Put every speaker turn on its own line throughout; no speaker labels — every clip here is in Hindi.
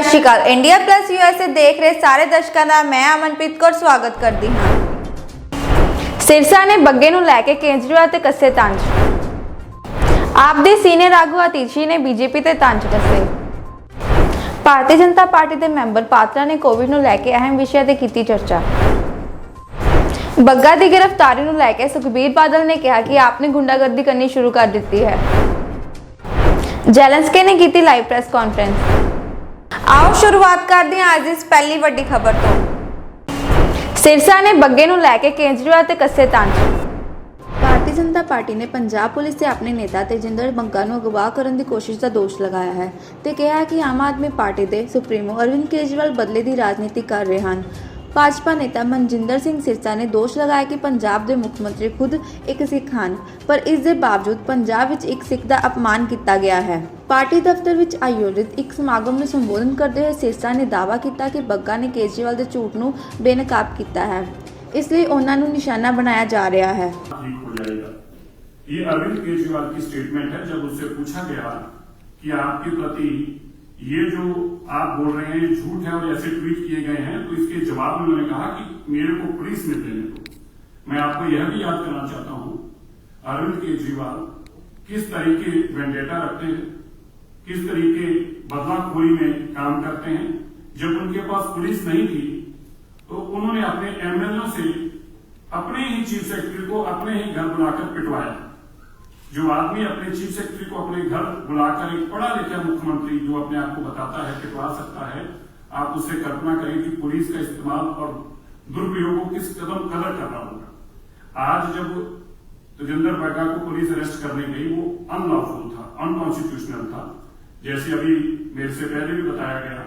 ਸਤਿ ਸ਼੍ਰੀ ਅਕਾਲ। ਇੰਡੀਆ ਪਲੱਸ USA ਦੇਖ ਰਹੇ ਸਾਰੇ ਦਰਸ਼ਕਾਂ ਦਾ ਮੈਂ ਅਮਨਪ੍ਰੀਤ ਕੌਰ ਸਵਾਗਤ ਕਰਦੀ ਹਾਂ। ਸਿਰਸਾ ਨੇ ਬੱਗੇ ਨੂੰ ਲੈ ਕੇ ਕੇਜਰੀਵਾਲ ਤੇ ਕੱਸੇ ਤੰਜ। ਆਪ ਦੇ ਸੀਨੀਅਰ ਆਗੂ ਆਤੀਸ਼ੀ ਨੇ ਬੀਜੇਪੀ ਤੇ ਤੰਜ ਕੱਸੇ। ਭਾਰਤੀ ਜਨਤਾ ਪਾਰਟੀ ਦੇ ਮੈਂਬਰ ਪਾਤਰਾ ਨੇ ਕੋਵਿਡ ਨੂੰ ਲੈ ਕੇ ਅਹਿਮ ਵਿਸ਼ਿਆਂ ਤੇ ਕੀਤੀ ਚਰਚਾ। ਬੱਗਾ ਦੀ गिरफ्तारी ਨੂੰ ਲੈ ਕੇ ਸੁਖਬੀਰ ਬਾਦਲ ਨੇ ਕਿਹਾ ਕਿ ਆਪਨੇ ਗੁੰਡਾਗਰਦੀ ਕਰਨੀ ਸ਼ੁਰੂ ਕਰ ਦਿੱਤੀ ਹੈ। ਜ਼ੈਲੈਂਸਕੀ ਨੇ ਕੀਤੀ ਲਾਈਵ ਪ੍ਰੈਸ ਕਾਨਫਰੰਸ। आओ शुरुआत करते हैं आज इस पहली वड्डी खबर तो। सिरसा ने बग्गे नूं लैके केजरीवाल ते कस्से तंज। भारतीय जनता पार्टी ने पंजाब पुलिस से अपने नेता तेजिंदर बग्गा नूं अगवा करन दी कोशिश का दोष लगाया है ते कहा है कि आम आदमी पार्टी के सुप्रीमो अरविंद केजरीवाल बदले की राजनीति कर रहे हैं। भाजपा नेता मनजिंदर सिंह सिरसा ने दोष लगाया कि पंजाब के मुख्यमंत्री खुद एक सिख हैं, पर इस दे बावजूद पंजाब विच एक सिख का अपमान किया गया है। पार्टी दफ्तर विच आयोजित एक समागम में संबोधन करते हुए सिरसा ने दावा किया कि बग्गा ने केजरीवाल के झूठ नूं बेनकाब किया है, इसलिए उन्होंने निशाना बनाया जा रहा है।
ये अरविंद केजरीवाल की स्टेटमेंट है। जब उससे पूछा गया कि आपके प्रति ये जो आप बोल रहे हैं ये झूठ है और ऐसे ट्वीट किए गए हैं, तो इसके जवाब में उन्होंने कहा कि मेरे को पुलिस में देने दो। मैं आपको यह भी याद करना चाहता हूं अरविंद केजरीवाल किस तरीके वेंडेटा रखते हैं, किस तरीके बदलाखोरी में काम करते हैं। जब उनके पास पुलिस नहीं थी तो उन्होंने अपने एमएलए से अपने ही चीफ सेक्रेटरी को अपने ही घर बुलाकर पिटवाया। जो आदमी अपने चीफ सेक्रेटरी को अपने घर बुलाकर एक पढ़ा लिखा मुख्यमंत्री जो अपने आप को बताता है पिटवा सकता है, आप उससे कल्पना करें कि पुलिस का इस्तेमाल और दुरुपयोग को किस कदर करना होगा। आज जब तेजिंदर बग्गा को पुलिस अरेस्ट करने गई वो अनलॉफुल था, अनकॉन्स्टिट्यूशनल था। जैसे अभी मेरे से पहले भी बताया गया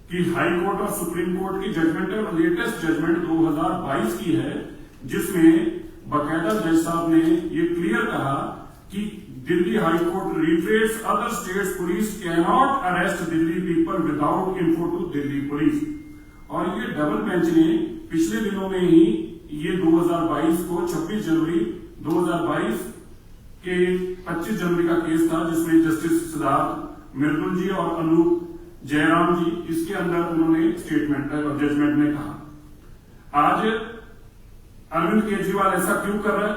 कि हाई कोर्ट और सुप्रीम कोर्ट की जजमेंट है और लेटेस्ट जजमेंट 2022 की है, जिसमें बाकायदा जज साहब ने ये क्लियर कहा कि Delhi high court reiterates other states police can not arrest Delhi people without info to Delhi police. और ये डबल बेंच ने पिछले दिनों में ही ये 2022 को 26 जनवरी 2022 के 25 जनवरी का केस था, जिसमें जस्टिस सिद्धार्थ मृदुल जी और अनूप जयराम जी, इसके अंदर उन्होंने स्टेटमेंट और जजमेंट में कहा। आज अरविंद केजरीवाल ऐसा क्यों कर रहा है?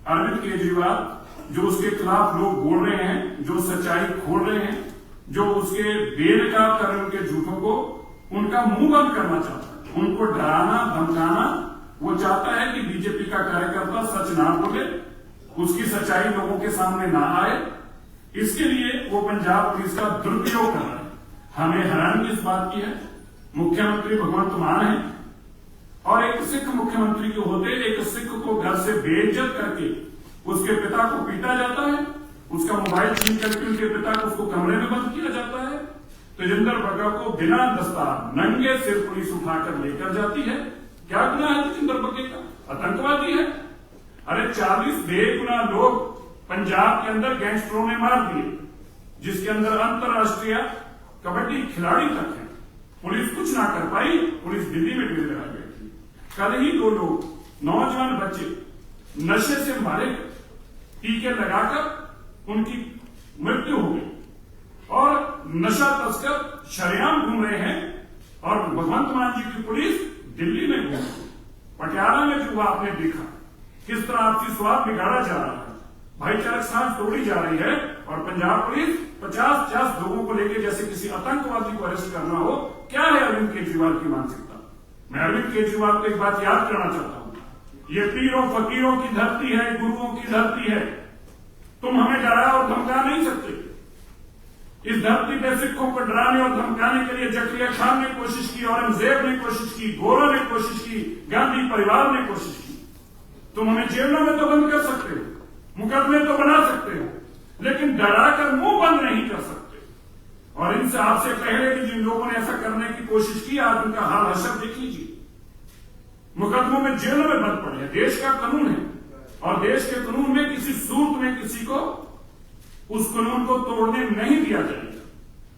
अरविंद केजरीवाल जो उसके खिलाफ लोग बोल रहे हैं, जो सच्चाई खोल रहे हैं, जो उसके बेनकाब कर रहे हैं उनके झूठों को, उनका मुंह बंद करना चाहता है, उनको डराना धमकाना। वो चाहता है कि बीजेपी का कार्यकर्ता सच ना बोले, उसकी सच्चाई लोगों के सामने ना आए। इसके लिए वो पंजाब पुलिस का दुरुपयोग कर रहा है। हमें हैरानी इस बात की है, मुख्यमंत्री भगवंत मान है और एक सिख मुख्यमंत्री के होते एक सिख को घर से बेइज्जत करके उसके पिता को पीटा जाता है, उसका मोबाइल छीन करके उनके पिता को उसको कमरे में बंद किया जाता है। तेजिंदर बग्गा को बिना दस्तार नंगे सिर पुलिस उठाकर लेकर जाती है। क्या गुनाह है तेजिंदर बग्गे का? आतंकवादी है। अरे 40 बेगुनाह लोग पंजाब के अंदर गैंगस्टरों ने मार दिए, जिसके अंदर अंतरराष्ट्रीय कबड्डी खिलाड़ी तक है। पुलिस कुछ ना कर पाई, पुलिस दिल्ली में ढेर लगा गई। कल ही 2 लोग नौजवान बच्चे नशे से मारे गए, टीके लगाकर उनकी मृत्यु हो गई और नशा तस्कर शरेआम घूम रहे हैं। और भगवंत मान जी की पुलिस दिल्ली में घूम रही। पटियाला में जो आपने देखा किस तरह आपसी स्वाद बिगाड़ा जा रहा है, भाईचारक सांस तोड़ी जा रही है और पंजाब पुलिस 50-50 लोगों को लेकर जैसे किसी आतंकवादी को अरेस्ट करना हो। क्या है अरविंद केजरीवाल की मानसिकता? मैं अरविंद केजरीवाल को एक बात याद करना चाहता हूं, ये पीरों फकीरों की धरती है, गुरुओं की धरती है। तुम हमें डरा और धमका नहीं सकते। इस धरती पे सिखों को डराने और धमकाने के लिए जकरिया खान ने कोशिश की, औरंगजेब ने कोशिश की, गोरा ने कोशिश की, गांधी परिवार ने कोशिश की। तुम हमें जेलों में तो बंद कर सकते हो, मुकदमे तो बना सकते हो, लेकिन डरा कर मुंह बंद नहीं कर सकते। और इनसे आपसे पहले भी जिन लोगों ने ऐसा करने की कोशिश की, आज उनका हाल हशर देख लीजिए। मुकदमों में जेलों में बंद पड़े हैं। देश का कानून है और देश के कानून में किसी सूरत में किसी को उस कानून को तोड़ने नहीं दिया जाएगा।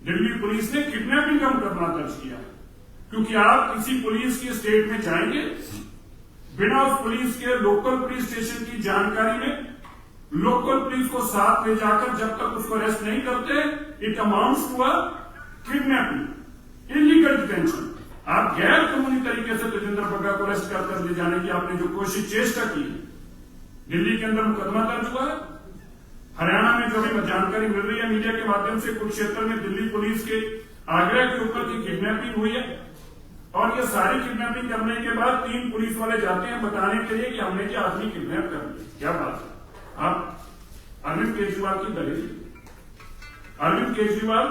दिल्ली पुलिस ने किडनैपिंग का मुकदमा दर्ज किया है, क्योंकि आप किसी पुलिस की स्टेट में जाएंगे बिना उस पुलिस के लोकल पुलिस स्टेशन की जानकारी में, लोकल पुलिस को साथ ले जाकर जब तक उसको अरेस्ट नहीं करते, it amounts to a kidnapping. Illegal detention, आप गैर कानूनी तरीके से तेजिंदर बग्गा को अरेस्ट कर ले जाने की आपने जो कोशिश चेष्टा की है, दिल्ली के अंदर मुकदमा दर्ज हुआ है। हरियाणा में जो भी जानकारी मिल रही है मीडिया के माध्यम से, कुरुक्षेत्र में दिल्ली पुलिस के आगरा के ऊपर की किडनैपिंग हुई है और ये सारी किडनैपिंग करने के बाद 3 पुलिस वाले जाते हैं बताने के लिए कि हमने क्या आदमी किडनैप कर लिया। क्या बात है। आप अरविंद केजरीवाल की दलील, अरविंद केजरीवाल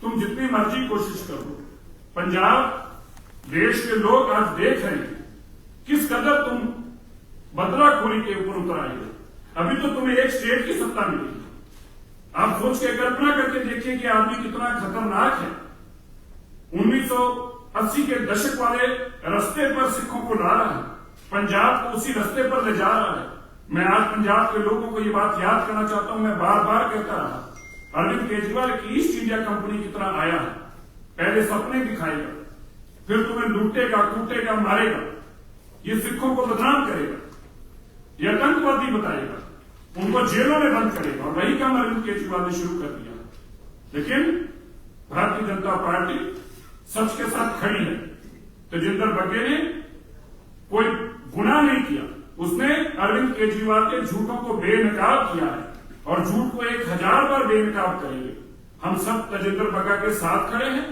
तुम जितनी मर्जी कोशिश करो, पंजाब देश के लोग आज देख रहे हैं किस कदर तुम बदलाखोरी के ऊपर उतर आए हो। अभी तो तुम्हें एक स्टेट की सत्ता मिली, आप सोच के कल्पना करके देखिए कि आदमी कितना खतरनाक है। 1980 के दशक वाले रास्ते पर सिखों को ला रहा है, पंजाब को उसी रास्ते पर ले जा रहा है। मैं आज पंजाब के लोगों को ये बात याद करना चाहता हूं, मैं बार बार कहता रहा, अरविंद केजरीवाल एक ईस्ट इंडिया कंपनी की तरह आया है। पहले सपने दिखाएगा, फिर तुम्हें लूटेगा, कूटेगा, मारेगा, ये सिखों को बदनाम करेगा, ये आतंकवादी बताएगा, उनको जेलों में बंद करेगा। और वही काम अरविंद केजरीवाल ने शुरू कर दिया। लेकिन भारतीय जनता पार्टी सच के साथ खड़ी है। तेजिंदर बग्गे ने कोई गुनाह नहीं किया, उसने अरविंद केजरीवाल के झूठों को बेनकाब किया है और झूठ को 1000 बार बेनकाब करेंगे। हम सब तेजिंदर बग्गा के साथ खड़े हैं,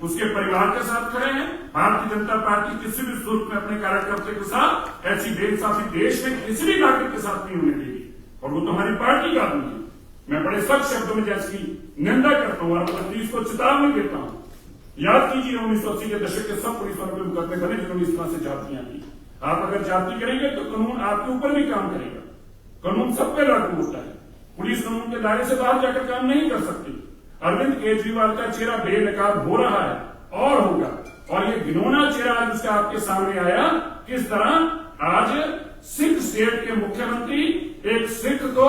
उसके परिवार के साथ खड़े हैं। भारतीय जनता पार्टी किसी भी सूरत में अपने कार्यकर्ता के साथ ऐसी बेइंसाफी देश में किसी भी नागरिक के साथ नहीं होने देगी। और वो तो हमारी पार्टी का आदमी है। मैं बड़े सख्त शब्दों में जैसी निंदा करता हूं और पुलिस को चेतावनी देता हूं। याद कीजिए 1980 के दशक के सब पुलिस वालों के मुकदमे बने जिन्होंने इस तरह से जातियां की। आप अगर जाति करेंगे तो कानून आपके ऊपर भी काम करेगा। कानून सब पे लागू होता है, पुलिस कानून के दायरे से बाहर जाकर काम नहीं कर सकती। अरविंद केजरीवाल का चेहरा बेनकाब हो रहा है और होगा, और ये घिनौना चेहरा आज उसका आपके सामने आया। किस तरह आज सिख स्टेट के मुख्यमंत्री एक सिख को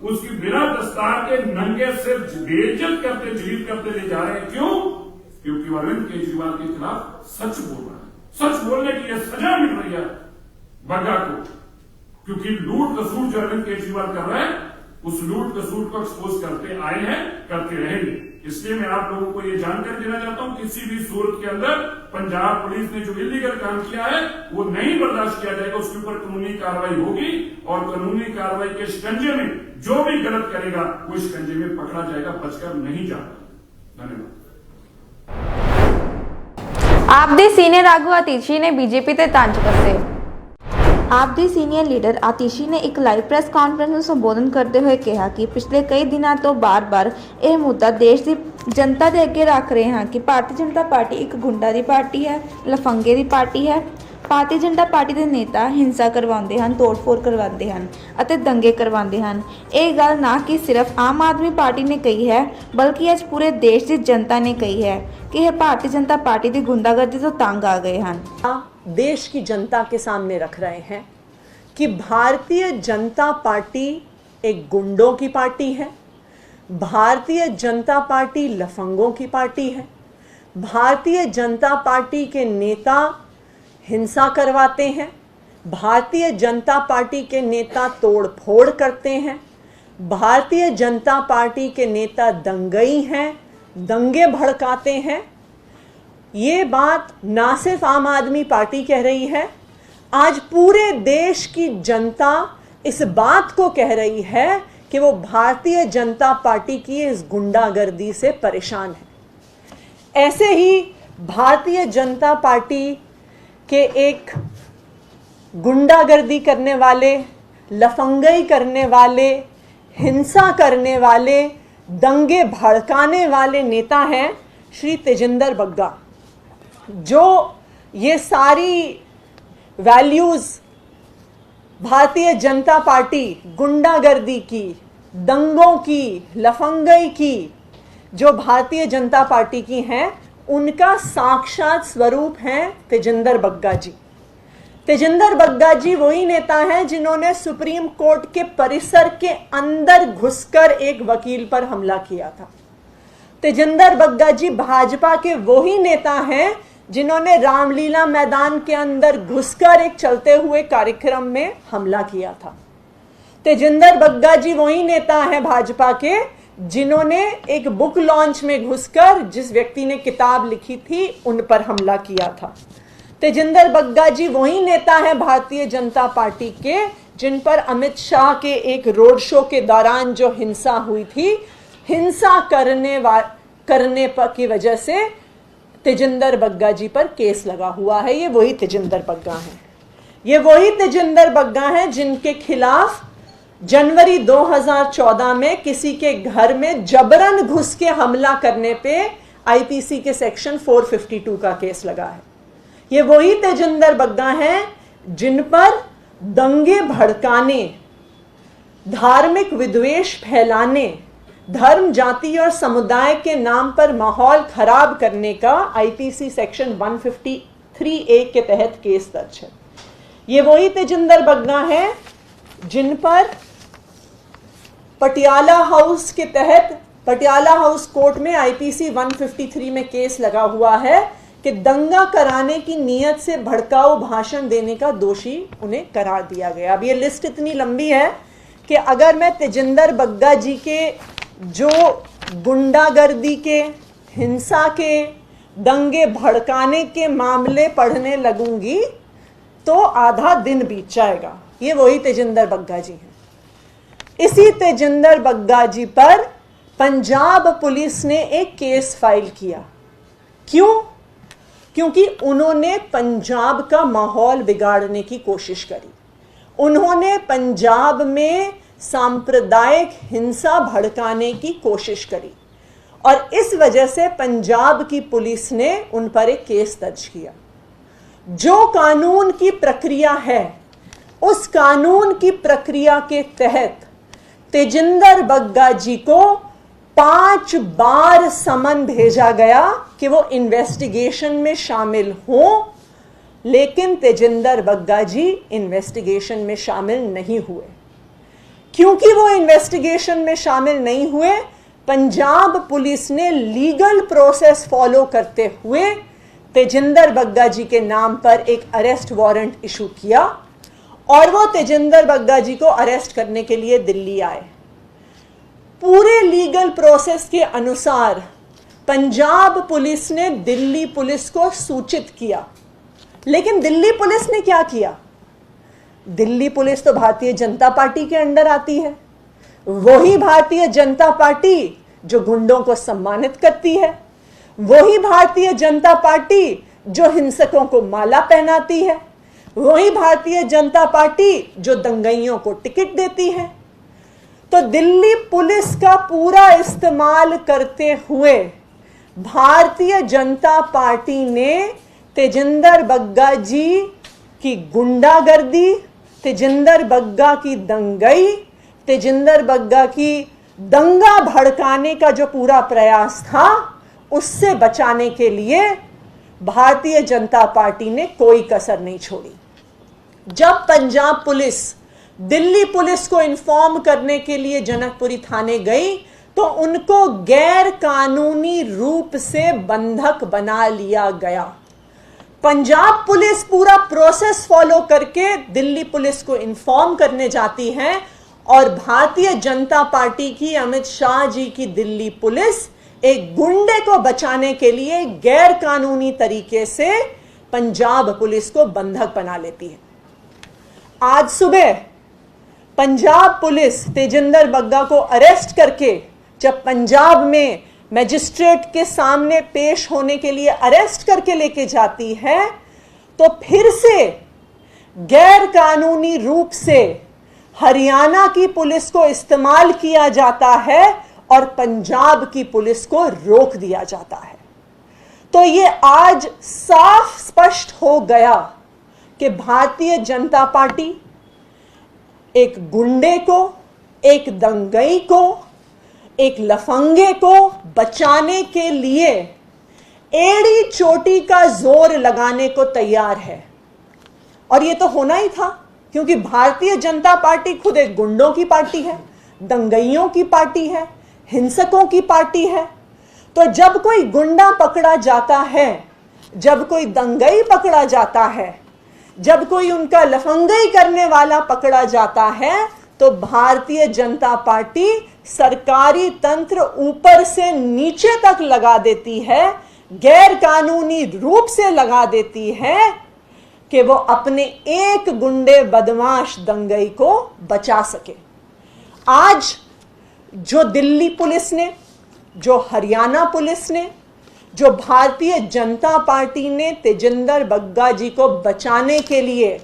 उसकी बिना दस्तार के नंगे सिर बेइज्जत करते, जलील करते ले जा रहे हैं। क्यों? क्योंकि अरविंद केजरीवाल के खिलाफ सच बोल रहा है। सच बोलने की यह सजा मिल रही है बग्गा को, क्योंकि लूट कसूट जो अरविंद केजरीवाल कर रहा है उस लूट कसूट को एक्सपोज करते आए हैं, करते रहेंगे। इसलिए मैं आप लोगों को यह जानकारी देना चाहता हूं, किसी भी सूरत के अंदर पंजाब पुलिस ने जो इलीगल काम किया है वो नहीं बर्दाश्त किया जाएगा। उसके ऊपर कानूनी कार्रवाई होगी और कानूनी कार्रवाई के शिकंजे में जो भी गलत करेगा वो शिकंजे में पकड़ा जाएगा, बचकर नहीं जाता। धन्यवाद।
ਆਪ ਦੇ ਸੀਨੀਅਰ ਆਗੂ ਆਤੀਸ਼ੀ ਨੇ ਬੀਜੇਪੀ ਤੇ ਤੰਜ ਕੱਸੇ। ਆਪ ਦੇ ਸੀਨੀਅਰ ਲੀਡਰ ਆਤੀਸ਼ੀ ਨੇ ਇੱਕ ਲਾਈਵ ਪ੍ਰੈਸ ਕਾਨਫਰੰਸ ਨੂੰ ਸੰਬੋਧਨ ਕਰਦੇ ਹੋਏ ਕਿਹਾ ਕਿ ਪਿਛਲੇ ਕਈ ਦਿਨਾਂ ਤੋਂ ਬਾਰ-ਬਾਰ ਇਹ ਮੁੱਦਾ ਦੇਸ਼ ਦੀ ਜਨਤਾ ਦੇ ਅੱਗੇ ਰੱਖ ਰਹੇ ਹਾਂ ਕਿ ਭਾਰਤੀ ਜਨਤਾ ਪਾਰਟੀ ਇੱਕ ਗੁੰਡਾ ਦੀ ਪਾਰਟੀ ਹੈ, ਲਫੰਗੇ ਦੀ ਪਾਰਟੀ ਹੈ। ਭਾਰਤੀ ਜਨਤਾ ਪਾਰਟੀ ਦੇ ਨੇਤਾ ਹਿੰਸਾ ਕਰਵਾਉਂਦੇ ਹਨ, ਤੋੜ-ਫੋੜ ਕਰਵਾਉਂਦੇ ਹਨ ਅਤੇ ਦੰਗੇ ਕਰਵਾਉਂਦੇ ਹਨ। ਇਹ ਗੱਲ ਨਾ ਕਿ ਸਿਰਫ ਆਮ ਆਦਮੀ ਪਾਰਟੀ ਨੇ ਕਹੀ ਹੈ, ਬਲਕਿ ਅੱਜ ਪੂਰੇ ਦੇਸ਼ ਦੀ ਜਨਤਾ ਨੇ ਕਹੀ ਹੈ कि यह भारतीय जनता पार्टी की गुंडागर्दी तो तंग आ गए हैं।
देश की जनता के सामने रख रहे हैं कि भारतीय जनता पार्टी एक गुंडों की पार्टी है, भारतीय जनता पार्टी लफंगों की पार्टी है, भारतीय जनता पार्टी के नेता हिंसा करवाते हैं, भारतीय जनता पार्टी के नेता तोड़ फोड़ करते हैं, भारतीय जनता पार्टी के नेता दंगई हैं, दंगे भड़काते हैं। ये बात ना सिर्फ आम आदमी पार्टी कह रही है, आज पूरे देश की जनता इस बात को कह रही है कि वो भारतीय जनता पार्टी की इस गुंडागर्दी से परेशान है। ऐसे ही भारतीय जनता पार्टी के एक गुंडागर्दी करने वाले, लफंगई करने वाले, हिंसा करने वाले, दंगे भड़काने वाले नेता हैं श्री तेजिंदर बग्गा, जो ये सारी वैल्यूज़ भारतीय जनता पार्टी गुंडागर्दी की, दंगों की, लफंगई की जो भारतीय जनता पार्टी की हैं, उनका साक्षात स्वरूप हैं तेजिंदर बग्गा जी। तेजिंदर बग्गा जी वही नेता हैं जिन्होंने सुप्रीम कोर्ट के परिसर के अंदर घुसकर एक वकील पर हमला किया था। तेजिंदर बग्गा जी भाजपा के वही नेता हैं जिन्होंने रामलीला मैदान के अंदर घुसकर एक चलते हुए कार्यक्रम में हमला किया था। तेजिंदर बग्गा जी वही नेता हैं भाजपा के जिन्होंने एक बुक लॉन्च में घुसकर जिस व्यक्ति ने किताब लिखी थी उन पर हमला किया था। तेजिंदर बग्गा जी वही नेता हैं भारतीय जनता पार्टी के जिन पर अमित शाह के एक रोड शो के दौरान जो हिंसा हुई थी, हिंसा करने की वजह से तेजिंदर बग्गा जी पर केस लगा हुआ है। ये वही तेजिंदर बग्गा हैं। ये वही तेजिंदर बग्गा हैं जिनके खिलाफ जनवरी 2014 में किसी के घर में जबरन घुस के हमला करने पे आईपीसी के सेक्शन 452 का केस लगा है। ये वही तेजिंदर बग्गा हैं जिन पर दंगे भड़काने, धार्मिक विद्वेष फैलाने, धर्म, जाति और समुदाय के नाम पर माहौल खराब करने का आईपीसी सेक्शन 153A के तहत केस दर्ज है। ये वही तेजिंदर बग्गा हैं जिन पर पटियाला हाउस के तहत पटियाला हाउस कोर्ट में आईपीसी 153 में केस लगा हुआ है कि दंगा कराने की नीयत से भड़काऊ भाषण देने का दोषी उन्हें करार दिया गया। अब ये लिस्ट इतनी लंबी है कि अगर मैं तेजिंदर बग्गा जी के जो गुंडागर्दी के, हिंसा के, दंगे भड़काने के मामले पढ़ने लगूंगी तो आधा दिन बीत जाएगा। ये वही तेजिंदर बग्गा जी हैं। इसी तेजिंदर बग्गा जी पर पंजाब पुलिस ने एक केस फाइल किया। क्यों? क्योंकि उन्होंने पंजाब का माहौल बिगाड़ने की कोशिश करी। उन्होंने पंजाब में सांप्रदायिक हिंसा भड़काने की कोशिश करी और इस वजह से पंजाब की पुलिस ने उन पर एक केस दर्ज किया। जो कानून की प्रक्रिया है, उस कानून की प्रक्रिया के तहत तेजिंदर बग्गा जी को 5 बार समन भेजा गया कि वो इन्वेस्टिगेशन में शामिल हों, लेकिन तेजिंदर बग्गा जी इन्वेस्टिगेशन में शामिल नहीं हुए। क्योंकि वो इन्वेस्टिगेशन में शामिल नहीं हुए, पंजाब पुलिस ने लीगल प्रोसेस फॉलो करते हुए तेजिंदर बग्गा जी के नाम पर एक अरेस्ट वारंट इशू किया और वो तेजिंदर बग्गा जी को अरेस्ट करने के लिए दिल्ली आए। पूरे लीगल प्रोसेस के अनुसार पंजाब पुलिस ने दिल्ली पुलिस को सूचित किया, लेकिन दिल्ली पुलिस ने क्या किया? दिल्ली पुलिस तो भारतीय जनता पार्टी के अंडर आती है। वही भारतीय जनता पार्टी जो गुंडों को सम्मानित करती है, वही भारतीय जनता पार्टी जो हिंसकों को माला पहनाती है, वही भारतीय जनता पार्टी जो दंगइयों को टिकट देती है। तो दिल्ली पुलिस का पूरा इस्तेमाल करते हुए भारतीय जनता पार्टी ने तेजिंदर बग्गा जी की गुंडागर्दी, तेजिंदर बग्गा की दंगई, तेजिंदर बग्गा की दंगा भड़काने का जो पूरा प्रयास था, उससे बचाने के लिए भारतीय जनता पार्टी ने कोई कसर नहीं छोड़ी। जब पंजाब पुलिस दिल्ली पुलिस को इन्फॉर्म करने के लिए जनकपुरी थाने गई तो उनको गैर कानूनी रूप से बंधक बना लिया गया। पंजाब पुलिस पूरा प्रोसेस फॉलो करके दिल्ली पुलिस को इन्फॉर्म करने जाती है और भारतीय जनता पार्टी की, अमित शाह जी की दिल्ली पुलिस एक गुंडे को बचाने के लिए गैर कानूनी तरीके से पंजाब पुलिस को बंधक बना लेती है। आज सुबह पंजाब पुलिस तेजिंदर बग्गा को अरेस्ट करके जब पंजाब में मजिस्ट्रेट के सामने पेश होने के लिए अरेस्ट करके लेके जाती है तो फिर से गैर कानूनी रूप से हरियाणा की पुलिस को इस्तेमाल किया जाता है और पंजाब की पुलिस को रोक दिया जाता है। तो ये आज साफ स्पष्ट हो गया कि भारतीय जनता पार्टी एक गुंडे को, एक दंगई को, एक लफंगे को बचाने के लिए एड़ी चोटी का जोर लगाने को तैयार है। और ये तो होना ही था, क्योंकि भारतीय जनता पार्टी खुद एक गुंडों की पार्टी है, दंगइयों की पार्टी है, हिंसकों की पार्टी है। तो जब कोई गुंडा पकड़ा जाता है, जब कोई दंगई पकड़ा जाता है, जब कोई उनका लफंगई करने वाला पकड़ा जाता है, तो भारतीय जनता पार्टी सरकारी तंत्र ऊपर से नीचे तक लगा देती है, गैर कानूनी रूप से लगा देती है कि वो अपने एक गुंडे बदमाश दंगई को बचा सके। आज जो दिल्ली पुलिस ने, जो हरियाणा पुलिस ने, जो भारतीय जनता पार्टी ने तेजिंदर बग्गा जी को बचाने के लिए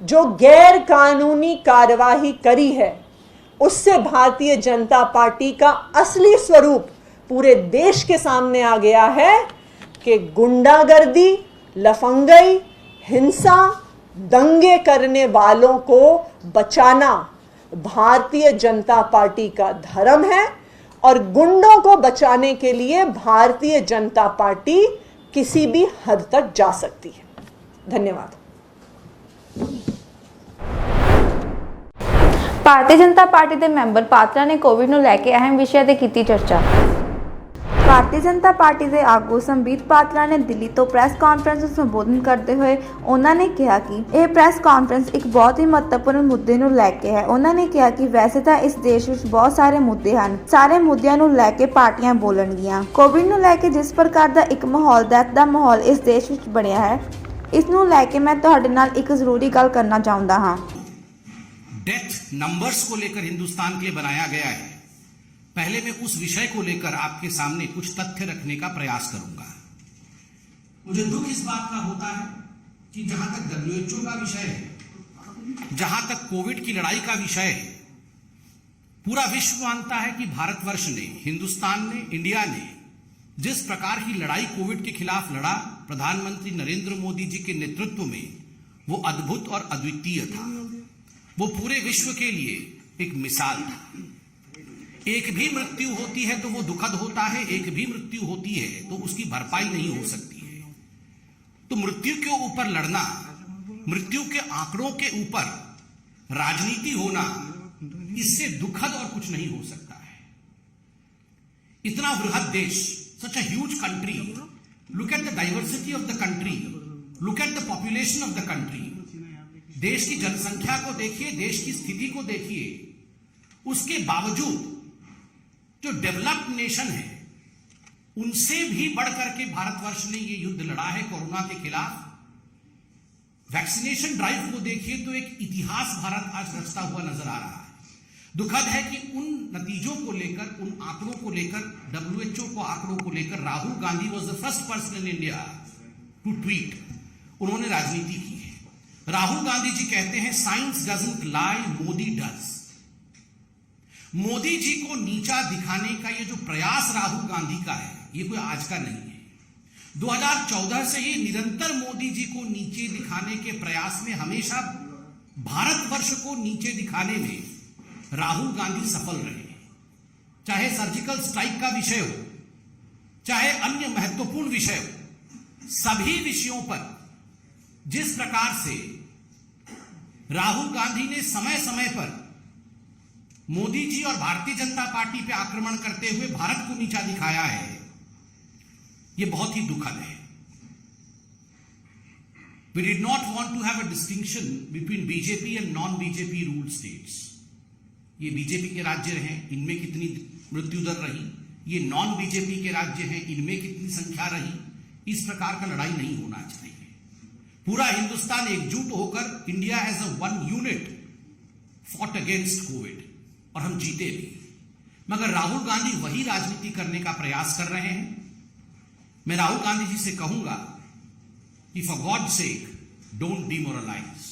जो गैर कानूनी कार्यवाही करी है, उससे भारतीय जनता पार्टी का असली स्वरूप पूरे देश के सामने आ गया है कि गुंडागर्दी, लफंगई, हिंसा, दंगे करने वालों को बचाना भारतीय जनता पार्टी का धर्म है और गुंडों को बचाने के लिए भारतीय जनता पार्टी किसी भी हद तक जा सकती है। धन्यवाद।
ਭਾਰਤੀ ਜਨਤਾ ਪਾਰਟੀ ਦੇ ਮੈਂਬਰ ਪਾਤਰਾ ਨੇ ਕੋਵਿਡ ਨੂੰ ਲੈ ਕੇ ਅਹਿਮ ਵਿਸ਼ਿਆਂ ਤੇ ਕੀਤੀ ਚਰਚਾ। ਭਾਰਤੀ ਜਨਤਾ ਪਾਰਟੀ ਦੇ ਆਗੂ ਸੰਬੀਤ ਪਾਤਰਾ ਨੇ ਦਿੱਲੀ ਤੋਂ ਪ੍ਰੈਸ ਕਾਨਫਰੰਸ ਨੂੰ ਸੰਬੋਧਨ ਕਰਦੇ ਹੋਏ ਉਹਨਾਂ ਨੇ ਕਿਹਾ ਕਿ ਇਹ ਪ੍ਰੈਸ ਕਾਨਫਰੰਸ ਇੱਕ ਬਹੁਤ ਹੀ ਮਹੱਤਵਪੂਰਨ ਮੁੱਦੇ ਨੂੰ ਲੈ ਕੇ ਹੈ। ਉਹਨਾਂ ਨੇ ਕਿਹਾ ਕਿ ਵੈਸੇ ਤਾਂ ਇਸ ਦੇਸ਼ ਵਿੱਚ ਬਹੁਤ ਸਾਰੇ ਮੁੱਦੇ ਹਨ, ਸਾਰੇ ਮੁੱਦਿਆਂ ਨੂੰ ਲੈ ਕੇ ਪਾਰਟੀਆਂ ਬੋਲਣਗੀਆਂ। ਕੋਵਿਡ ਨੂੰ ਲੈ ਕੇ ਜਿਸ ਪ੍ਰਕਾਰ ਦਾ ਇੱਕ ਮਾਹੌਲ ਡੈਥ ਦਾ ਮਾਹੌਲ ਇਸ ਦੇਸ਼ ਵਿੱਚ ਬਣਿਆ ਹੈ, ਇਸ ਨੂੰ ਲੈ ਕੇ ਮੈਂ ਤੁਹਾਡੇ ਨਾਲ ਇੱਕ ਜ਼ਰੂਰੀ ਗੱਲ ਕਰਨਾ ਚਾਹੁੰਦਾ ਹਾਂ।
डेथ नंबर्स को लेकर हिंदुस्तान के लिए बनाया गया है। पहले मैं उस विषय को लेकर आपके सामने कुछ तथ्य रखने का प्रयास करूंगा। मुझे दुख इस बात का होता है कि जहां तक WHO का विषय है, जहां तक कोविड की लड़ाई का विषय है, पूरा विश्व मानता है कि भारतवर्ष ने, हिंदुस्तान ने, इंडिया ने जिस प्रकार की लड़ाई कोविड के खिलाफ लड़ा, प्रधानमंत्री नरेंद्र मोदी जी के नेतृत्व में, वो अद्भुत और अद्वितीय था। वो पूरे विश्व के लिए एक मिसाल था। एक भी मृत्यु होती है तो वो दुखद होता है, एक भी मृत्यु होती है तो उसकी भरपाई नहीं हो सकती है। तो मृत्यु के ऊपर लड़ना, मृत्यु के आंकड़ों के ऊपर राजनीति होना, इससे दुखद और कुछ नहीं हो सकता है। इतना बृहद देश, such a huge country, look at the diversity of the country, look at the population of the country. देश की जनसंख्या को देखिए, देश की स्थिति को देखिए, उसके बावजूद जो डेवलप्ड नेशन है उनसे भी बढ़कर के भारतवर्ष ने यह युद्ध लड़ा है कोरोना के खिलाफ। वैक्सीनेशन ड्राइव को देखिए तो एक इतिहास भारत आज रचता हुआ नजर आ रहा है। दुखद है कि उन नतीजों को लेकर, उन आंकड़ों को लेकर, WHO को आंकड़ों को लेकर Rahul Gandhi was the first person in India to tweet. उन्होंने राजनीति की है। राहुल गांधी जी कहते हैं science doesn't lie, Modi does. Modi ji को नीचा दिखाने का ये जो प्रयास राहुल गांधी का है, ये कोई आज का नहीं है। 2014 से ही निरंतर मोदी जी को नीचे दिखाने के प्रयास में, हमेशा भारतवर्ष को नीचे दिखाने में राहुल गांधी सफल रहे। चाहे सर्जिकल स्ट्राइक का विषय हो, चाहे अन्य महत्वपूर्ण विषय हो, सभी विषयों पर जिस प्रकार से राहुल गांधी ने समय समय पर मोदी जी और भारतीय जनता पार्टी पे आक्रमण करते हुए भारत को नीचा दिखाया है, यह बहुत ही दुखद है। We did not want to have a distinction between BJP and non-BJP ruled states. ये बीजेपी के राज्य हैं, इनमें कितनी मृत्यु दर रही, ये नॉन बीजेपी के राज्य हैं, इनमें कितनी संख्या रही, इस प्रकार का लड़ाई नहीं होना चाहिए। पूरा हिंदुस्तान एकजुट होकर, India as a one unit fought against covid, और हम जीते भी। मगर राहुल गांधी वही राजनीति करने का प्रयास कर रहे हैं। मैं राहुल गांधी जी से कहूंगा कि for God sake don't demoralize.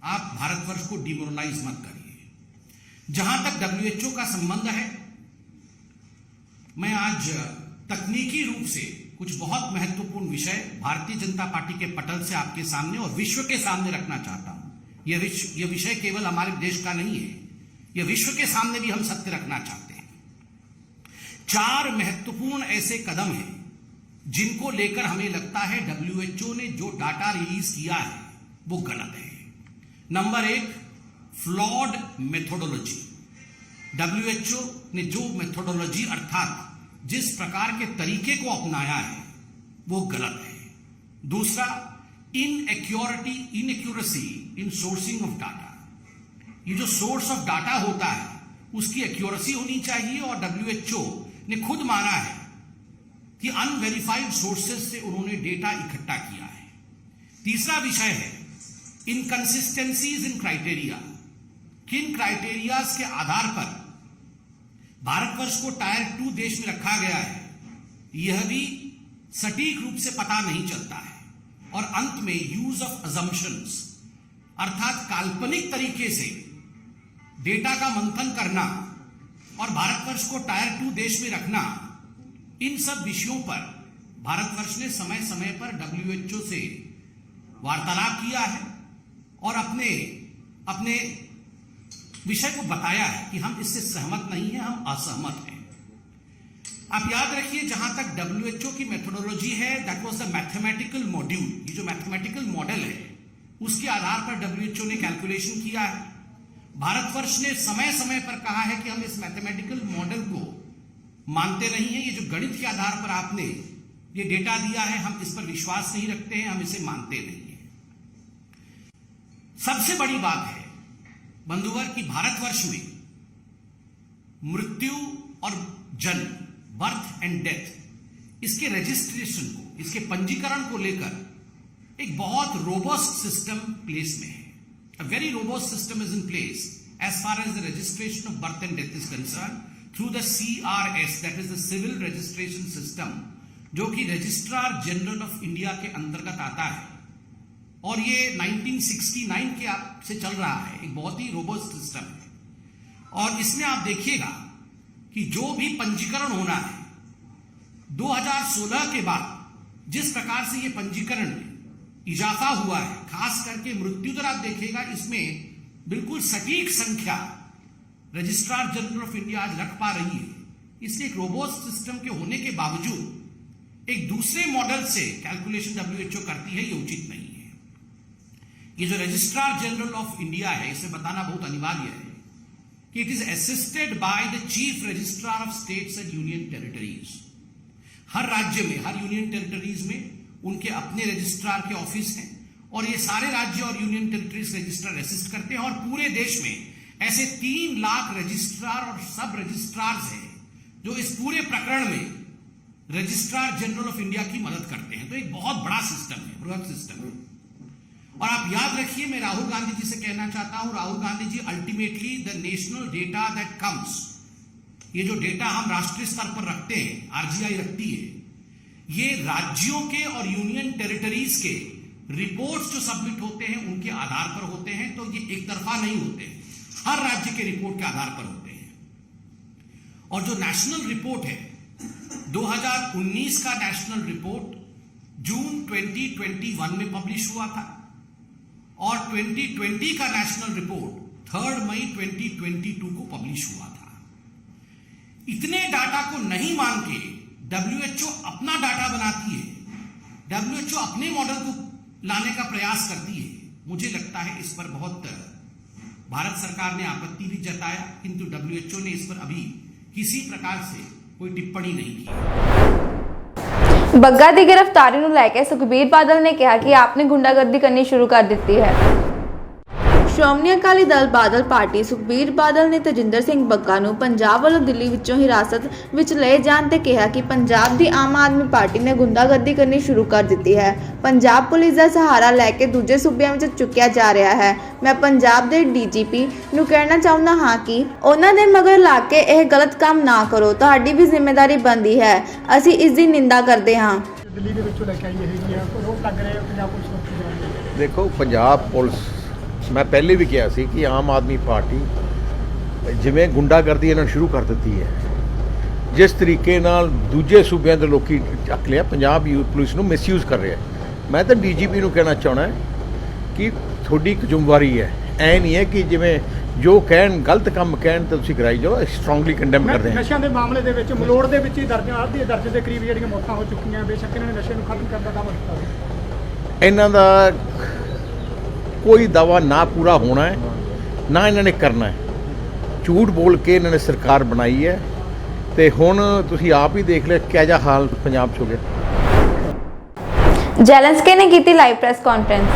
आप भारतवर्ष को डिमोरलाइज मत करिए। जहां तक WHO का संबंध है, मैं आज तकनीकी रूप से कुछ बहुत महत्वपूर्ण विषय भारतीय जनता पार्टी के पटल से आपके सामने और विश्व के सामने रखना चाहता हूं। यह विषय केवल हमारे देश का नहीं है, यह विश्व के सामने भी हम सत्य रखना चाहते हैं। 4 महत्वपूर्ण ऐसे कदम हैं जिनको लेकर हमें लगता है WHO ने जो डाटा रिलीज किया है वो गलत है। Number 1, flawed methodology. WHO ने जो मेथोडोलॉजी अर्थात जिस प्रकार के तरीके को अपनाया है वो गलत है। दूसरा, inaccuracy in sourcing of data. ये जो सोर्स ऑफ डाटा होता है उसकी एक्यूरेसी होनी चाहिए, और WHO ने खुद माना है कि अनवेरिफाइड सोर्सेज से उन्होंने डेटा इकट्ठा किया है। तीसरा विषय है इनकंसिस्टेंसीज इन क्राइटेरिया। किन क्राइटेरियाज के आधार पर भारतवर्ष को टायर 2 देश में रखा गया है, यह भी सटीक रूप से पता नहीं चलता है। और अंत में यूज ऑफ अजम्पशंस, अर्थात काल्पनिक तरीके से डेटा का मंथन करना और भारतवर्ष को टायर 2 देश में रखना, इन सब विषयों पर भारतवर्ष ने समय समय पर WHO से वार्तालाप किया है और अपने विषय को बताया है कि हम इससे सहमत नहीं हैं, हम असहमत हैं। आप याद रखिए, जहां तक WHO की मेथोडोलॉजी है, that was the mathematical module. ये जो मैथमेटिकल मॉडल है उसके आधार पर WHO ने कैलकुलेशन किया है। भारतवर्ष ने समय समय पर कहा है कि हम इस मैथमेटिकल मॉडल को मानते नहीं है। ये जो गणित के आधार पर आपने ये डेटा दिया है, हम इस पर विश्वास नहीं रखते हैं, हम इसे मानते नहीं है। सबसे बड़ी बात है बंधुवर कि भारतवर्ष में मृत्यु और जन्म, बर्थ एंड डेथ, इसके रजिस्ट्रेशन को, इसके पंजीकरण को लेकर एक बहुत रोबस्ट सिस्टम प्लेस में है। A very robust system is in place as far as the registration of birth and death is concerned through the CRS, that is the Civil Registration System, जो कि रजिस्ट्रार जनरल ऑफ इंडिया के अंतर्गत आता है और ये 1969 के से चल रहा है। एक बहुत ही रोबस्ट सिस्टम है और इसमें आप देखिएगा कि जो भी पंजीकरण होना है 2016 के बाद जिस प्रकार से ये पंजीकरण में इजाफा हुआ है, खास करके मृत्यु दर आप देखिएगा, इसमें बिल्कुल सटीक संख्या रजिस्ट्रार जनरल ऑफ इंडिया आज रख पा रही है। इसलिए एक रोबोस्ट सिस्टम के होने के बावजूद एक दूसरे मॉडल से कैलकुलेशन WHO करती है, ये उचित नहीं है। ये जो रजिस्ट्रार जनरल ऑफ इंडिया है, इसे बताना बहुत अनिवार्य है कि it is assisted by the chief registrar of states and union territories. हर राज्य में, हर यूनियन टेरिटरीज में उनके अपने रजिस्ट्रार के ऑफिस हैं और ये सारे राज्य और यूनियन टेरिटरीज रजिस्ट्रार असिस्ट करते हैं और पूरे देश में ऐसे 3 लाख रजिस्ट्रार और सब रजिस्ट्रार्स हैं जो इस पूरे प्रकरण में रजिस्ट्रार जनरल ऑफ इंडिया की मदद करते हैं। तो एक बहुत बड़ा सिस्टम है, बृहद सिस्टम है। और आप याद रखिए, मैं राहुल गांधी जी से कहना चाहता हूं, Rahul Gandhi ji, ultimately the national data that comes, ये जो डेटा हम राष्ट्रीय स्तर पर रखते हैं, RGI रखती है, ये राज्यों के और यूनियन टेरिटरीज के रिपोर्ट्स जो सबमिट होते हैं उनके आधार पर होते हैं। तो ये एक तरफा नहीं होते हैं, हर राज्य के रिपोर्ट के आधार पर होते हैं। और जो नेशनल रिपोर्ट है, 2019 का नेशनल रिपोर्ट जून 2021 में पब्लिश हुआ था और 2020 का नेशनल रिपोर्ट 3 मई 2022 को पब्लिश हुआ था। इतने डाटा को नहीं मान के WHO अपना डाटा बनाती है, WHO अपने मॉडल को लाने का प्रयास करती है। मुझे लगता है इस पर बहुत भारत सरकार ने आपत्ति भी जताया, किंतु WHO ने इस पर अभी किसी प्रकार से कोई टिप्पणी नहीं की।
ਬੱਗਾ ਦੀ ਗ੍ਰਿਫਤਾਰੀ ਨੂੰ ਲੈ ਕੇ ਸੁਖਬੀਰ ਬਾਦਲ ਨੇ ਕਿਹਾ ਕਿ ਆਪਨੇ ਗੁੰਡਾਗਰਦੀ ਕਰਨੀ ਸ਼ੁਰੂ ਕਰ ਦਿੱਤੀ ਹੈ। ਸ਼੍ਰੋਮਣੀ ਅਕਾਲੀ ਦਲ ਬਾਦਲ ਪਾਰਟੀ ਸੁਖਬੀਰ ਬਾਦਲ ਨੇ ਤੇਜਿੰਦਰ ਸਿੰਘ ਬੱਗਾ ਨੂੰ ਪੰਜਾਬ ਵੱਲੋਂ ਦਿੱਲੀ ਵਿੱਚੋਂ ਹਿਰਾਸਤ ਵਿੱਚ ਲਏ ਜਾਣ ਤੇ ਕਿਹਾ ਕਿ ਪੰਜਾਬ ਦੀ ਆਮ ਆਦਮੀ ਪਾਰਟੀ ਨੇ ਗੁੰਡਾਗਰਦੀ ਕਰਨੀ ਸ਼ੁਰੂ ਕਰ ਦਿੱਤੀ ਹੈ। ਪੰਜਾਬ ਪੁਲਿਸ ਦਾ ਸਹਾਰਾ ਲੈ ਕੇ ਦੂਜੇ ਸੂਬਿਆਂ ਵਿੱਚ ਚੁੱਕਿਆ ਜਾ ਰਿਹਾ ਹੈ। ਮੈਂ ਪੰਜਾਬ ਦੇ DGP ਨੂੰ ਕਹਿਣਾ ਚਾਹੁੰਦਾ ਹਾਂ ਕਿ ਉਹਨਾਂ ਦੇ ਮਗਰ ਲਾ ਕੇ ਇਹ ਗਲਤ ਕੰਮ ਨਾ ਕਰੋ, ਤੁਹਾਡੀ ਵੀ ਜ਼ਿੰਮੇਵਾਰੀ ਬਣਦੀ ਹੈ। ਅਸੀਂ ਇਸ ਦੀ ਨਿੰਦਾ ਕਰਦੇ ਹਾਂ।
ਦਿੱਲੀ ਦੇ ਵਿੱਚੋਂ ਲੈ ਕੇ ਆਈ ਹੈਗੀ ਆ, ਰੋਕ ਲੱਗ ਰਿਹਾ ਪੰਜਾਬ ਪੁਲਿਸ ਨੂੰ।
ਦੇਖੋ, ਪੰਜਾਬ ਪੁਲਿਸ, ਮੈਂ ਪਹਿਲੇ ਵੀ ਕਿਹਾ ਸੀ ਕਿ ਆਮ ਆਦਮੀ ਪਾਰਟੀ ਜਿਵੇਂ ਗੁੰਡਾਗਰਦੀ ਇਹਨਾਂ ਨੇ ਸ਼ੁਰੂ ਕਰ ਦਿੱਤੀ ਹੈ, ਜਿਸ ਤਰੀਕੇ ਨਾਲ ਦੂਜੇ ਸੂਬਿਆਂ ਦੇ ਲੋਕੀ ਚੱਕ ਲਿਆ, ਪੰਜਾਬ ਪੁਲਿਸ ਨੂੰ ਮਿਸਯੂਜ਼ ਕਰ ਰਿਹਾ। ਮੈਂ ਤਾਂ DGP ਨੂੰ ਕਹਿਣਾ ਚਾਹਣਾ ਕਿ ਤੁਹਾਡੀ ਇੱਕ ਜ਼ਿੰਮੇਵਾਰੀ ਹੈ, ਐ ਨਹੀਂ ਹੈ ਕਿ ਜਿਵੇਂ ਜੋ ਕਹਿਣ, ਗਲਤ ਕੰਮ ਕਹਿਣ ਤਾਂ ਤੁਸੀਂ ਕਰਾਈ ਜਾਓ। ਸਟਰੋਂਗਲੀ ਕੰਡੈਮ ਕਰਦੇ ਹਾਂ।
ਨਸ਼ਿਆਂ ਦੇ ਮਾਮਲੇ ਦੇ ਵਿੱਚ ਮਲੋੜ ਦੇ ਵਿੱਚ ਹੀ ਦਰਜਨ ਦੇ ਕਰੀਬ ਜਿਹੜੀਆਂ ਮੌਤਾਂ ਹੋ ਚੁੱਕੀਆਂ, ਬੇਸ਼ੱਕ ਇਹਨਾਂ ਨੇ ਨਸ਼ੇ ਨੂੰ ਖਤਮ ਕਰਨ ਦਾ ਦਾਅਵਾ ਕੀਤਾ।
ਇਹਨਾਂ ਦਾ ਕੋਈ ਦਾਵਾ ਨਾ ਪੂਰਾ ਹੋਣਾ ਹੈ, ਨਾ ਇਹਨਾਂ ਨੇ ਕਰਨਾ ਹੈ। ਝੂਠ ਬੋਲ ਕੇ ਇਹਨਾਂ ਨੇ ਸਰਕਾਰ ਬਣਾਈ ਹੈ ਤੇ ਹੁਣ ਤੁਸੀਂ ਆਪ ਹੀ ਦੇਖ ਲਿਆ ਕਿਹੋ ਜਿਹਾ ਹਾਲ ਪੰਜਾਬ 'ਚ ਹੋ ਗਿਆ।
ਜ਼ੈਲੈਂਸਕੀ ਨੇ ਕੀਤੀ ਲਾਈਵ ਪ੍ਰੈਸ ਕਾਨਫਰੰਸ।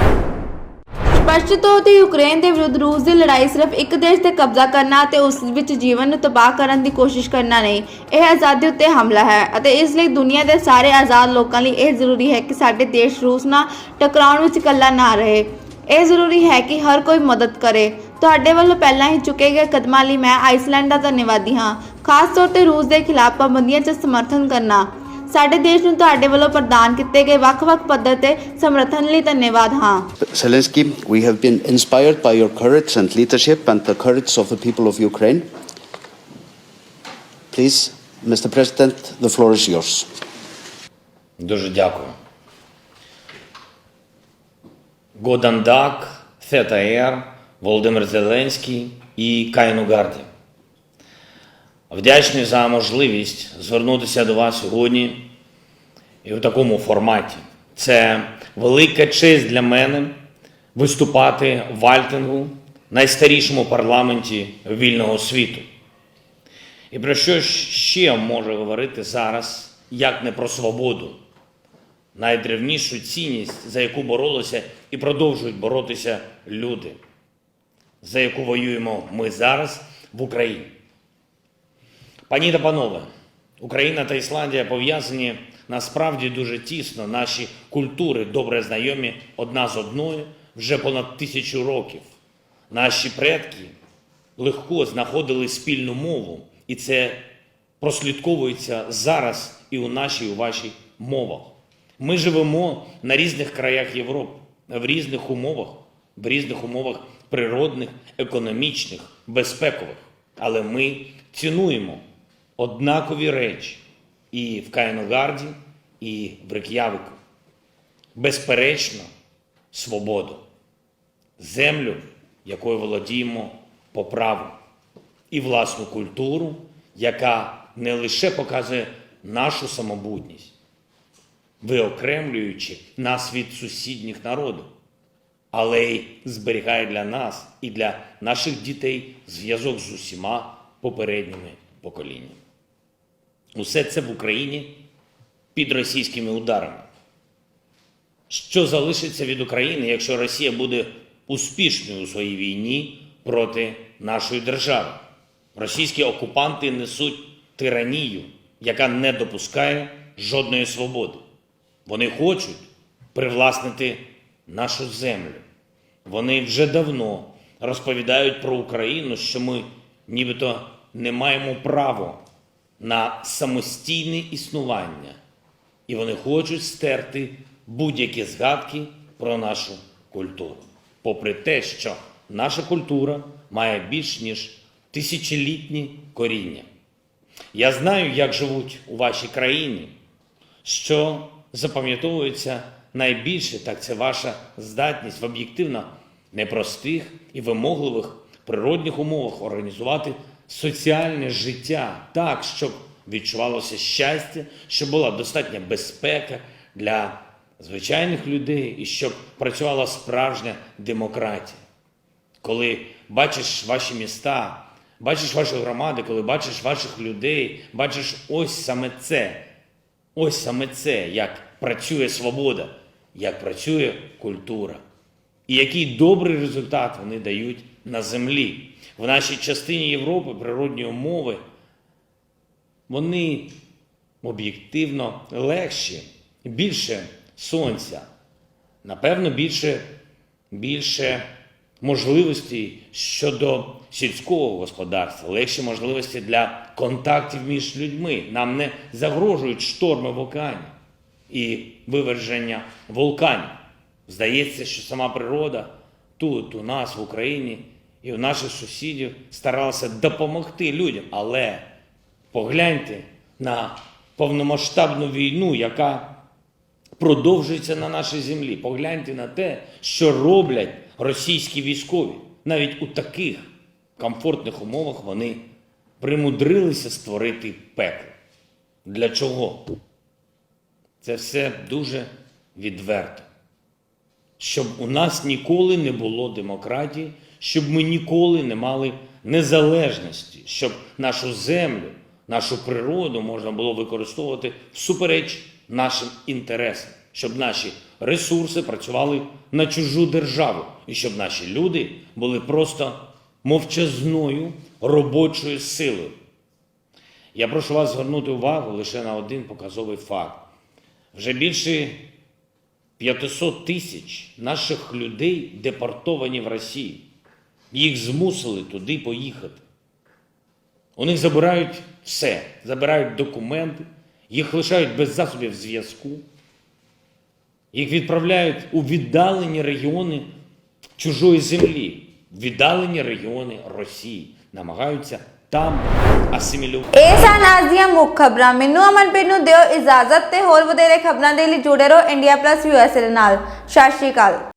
ਸਪਸ਼ਟ ਤੌਰ ਤੇ ਯੂਕਰੇਨ ਦੇ ਵਿਰੁੱਧ ਰੂਸ ਦੀ ਲੜਾਈ ਸਿਰਫ ਇੱਕ ਦੇਸ਼ ਤੇ ਕਬਜ਼ਾ ਕਰਨਾ ਅਤੇ ਉਸ ਵਿੱਚ ਜੀਵਨ ਨੂੰ ਤਬਾਹ ਕਰਨ ਦੀ ਕੋਸ਼ਿਸ਼ ਕਰਨਾ ਨਹੀਂ, ਇਹ ਆਜ਼ਾਦੀ ਉੱਤੇ ਹਮਲਾ ਹੈ ਅਤੇ ਇਸ ਲਈ ਦੁਨੀਆ ਦੇ ਸਾਰੇ ਆਜ਼ਾਦ ਲੋਕਾਂ ਲਈ ਇਹ ਜ਼ਰੂਰੀ ਹੈ ਕਿ ਸਾਡੇ ਦੇਸ਼ ਰੂਸ ਨਾਲ ਟਕਰਾਉਣ ਵਿੱਚ ਇਕੱਲਾ ਨਾ ਰਹੇ। ਇਹ ਜ਼ਰੂਰੀ ਹੈ ਕਿ ਹਰ ਕੋਈ ਮਦਦ ਕਰੇ। ਤੁਹਾਡੇ ਵੱਲੋਂ ਪਹਿਲਾਂ ਹੀ ਚੁੱਕੇ ਗਏ ਕਦਮਾਂ ਲਈ ਮੈਂ ਆਈਸਲੈਂਡ ਦਾ ਧੰਨਵਾਦੀ ਹਾਂ, ਖਾਸ ਤੌਰ ਤੇ ਰੂਸ ਦੇ ਖਿਲਾਫ ਪਾਬੰਦੀਆਂ 'ਚ ਸਮਰਥਨ ਕਰਨਾ। ਸਾਡੇ ਦੇਸ਼ ਨੂੰ ਤੁਹਾਡੇ ਵੱਲੋਂ ਪ੍ਰਦਾਨ ਕੀਤੇ ਗਏ ਵੱਖ-ਵੱਖ ਪੱਧਰ ਤੇ ਸਮਰਥਨ ਲਈ ਧੰਨਵਾਦ ਹਾਂ।
Zelensky, we have been inspired by your courage and leadership and the courage of the people of Ukraine. Please, Mr. President, the floor is yours.
Дуже дякую. Годан Дак, ЦТР, Володимир Зеленський і Кайну Гарді. Вдячний за можливість звернутися до вас сьогодні і в такому форматі. Це велика честь для мене виступати в Альтингу, найстарішому парламенті вільного світу. І про що ще можу говорити зараз, як не про свободу, найдревнішу цінність, за яку боролися і продовжують боротися люди, за яку воюємо ми зараз в Україні. Пані та панове, Україна та Ісландія пов'язані насправді дуже тісно. Наші культури добре знайомі одна з одною вже понад 1000 років. Наші предки легко знаходили спільну мову, і це прослідковується зараз і у нашій, і у вашій мовах. Ми живемо на різних краях Європи, в різних умовах природних, економічних, безпекових. Але ми цінуємо однакові речі і в Кайнугарді, і в Рейк'явіку. Безперечно, свободу. Землю, якою володіємо по праву. І власну культуру, яка не лише показує нашу самобутність, виокремлюючи нас від сусідніх народів, але й зберігає для нас і для наших дітей зв'язок з усіма попередніми поколіннями. Усе це в Україні під російськими ударами. Що залишиться від України, якщо Росія буде успішною у своїй війні проти нашої держави? Російські окупанти несуть тиранію, яка не допускає жодної свободи. Вони хочуть привласнити нашу землю. Вони вже давно розповідають про Україну, що ми нібито не маємо права на самостійне існування. І вони хочуть стерти будь-які згадки про нашу культуру. Попри те, що наша культура має більш ніж тисячолітні коріння. Я знаю, як живуть у вашій країні, що запам'ятовується найбільше, так це ваша здатність в об'єктивно непростих і вимогливих природних умовах організувати соціальне життя так, щоб відчувалося щастя, щоб була достатня безпека для звичайних людей і щоб працювала справжня демократія. Коли бачиш ваші міста, бачиш ваші громади, коли бачиш ваших людей, бачиш ось саме це, як працює свобода, як працює культура. І який добрий результат вони дають на землі. В нашій частині Європи природні умови, вони об'єктивно легші, більше сонця, напевно, більше можливостей щодо сільського господарства, легші можливості для контактів між людьми. Нам не загрожують шторми в океані і виверження вулканів. Здається, що сама природа тут, у нас, в Україні і у наших сусідів старалася допомогти людям. Але погляньте на повномасштабну війну, яка продовжується на нашій землі. Погляньте на те, що роблять російські військові. Навіть у таких комфортних умовах вони примудрилися створити пекло. Для чого? Це все дуже відверто. Щоб у нас ніколи не було демократії, щоб ми ніколи не мали незалежності, щоб нашу землю, нашу природу можна було використовувати всупереч нашим інтересам. щоб наші ресурси працювали на чужу державу і щоб наші люди були просто мовчазною робочою силою. Я прошу вас звернути увагу лише на один показовий факт. Вже більше 500 тисяч наших людей депортовані в Росію. Їх змусили туди поїхати. У них забирають все, забирають документи, їх лишають без засобів зв'язку, їх відправляють у віддалені регіони чужої землі, віддалені регіони Росії, намагаються там асимілювати.
ਇਹ ਸਨ ਅੱਜ ਦੀਆਂ ਮੁੱਖ ਖਬਰਾਂ। ਮੈਨੂੰ ਅਮਨਪ੍ਰੀਤ ਨੂੰ ਦਿਓ ਇਜਾਜ਼ਤ ਤੇ ਹੋਰ ਵਧੇਰੇ ਖਬਰਾਂ ਦੇ ਲਈ ਜੁੜੇ ਰਹੋ ਇੰਡੀਆ ਪਲੱਸ USA ਦੇ ਨਾਲ। ਸਤਿ ਸ਼੍ਰੀ ਅਕਾਲ।